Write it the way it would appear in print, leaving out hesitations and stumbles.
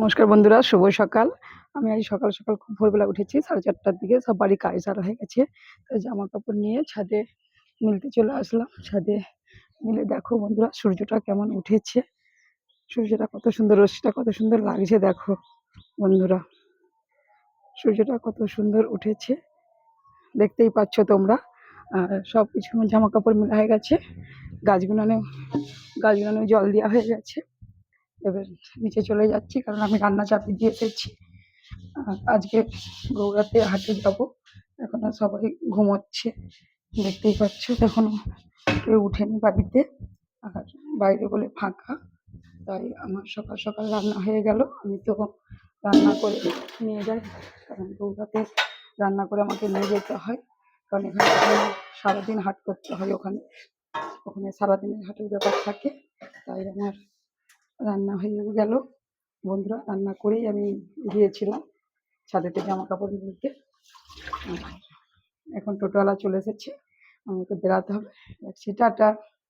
নমস্কার বন্ধুরা, শুভ সকাল। আমি আজ সকাল সকাল খুব ভোরবেলা উঠেছি, 4:30টার দিকে। সব বাড়ির কাজ সারা হয়ে গেছে। তাই জামা কাপড় নিয়ে ছাদে মিলতে চলে আসলাম। ছাদে মিলে দেখো বন্ধুরা, সূর্যটা কেমন উঠেছে। সূর্যটা কত সুন্দর, রশ্মিটা কত সুন্দর লাগছে দেখো বন্ধুরা। সূর্যটা কত সুন্দর উঠেছে, দেখতেই পাচ্ছ তোমরা। আর সব কিছু জামা কাপড় মেলা হয়ে গেছে। গাছগুলোনে গাছগুলোনে জল দেওয়া হয়ে গেছে। এবার নিচে চলে যাচ্ছি, কারণ আমি রান্না চাপিয়ে দিয়ে এসেছি। আজকে গৌড়াতে হাটে যাব। এখনো সবাই ঘুমোচ্ছে, দেখতেই পাচ্ছ। এখনো কেউ উঠেনি বাড়িতে, আর বাইরে বলে ফাঁকা। তাই আমার সকাল সকাল রান্না হয়ে গেল। আমি তো রান্না করে নিয়ে যাই, কারণ গৌড়াতে রান্না করে আমাকে নিয়ে যেতে হয়। কারণ এখানে সারাদিন হাট করতে হয়। ওখানে ওখানে সারাদিনের হাটের ব্যাপার থাকে। তাই আমার রান্না হয়ে গেল বন্ধুরা। রান্না করেই আমি গিয়েছিলাম ছাদেতে জামা কাপড় মিলতে। এখন টোটোওয়ালা চলে এসেছে, আমাকে বেরাতে হবে। রাখছি, টাটা।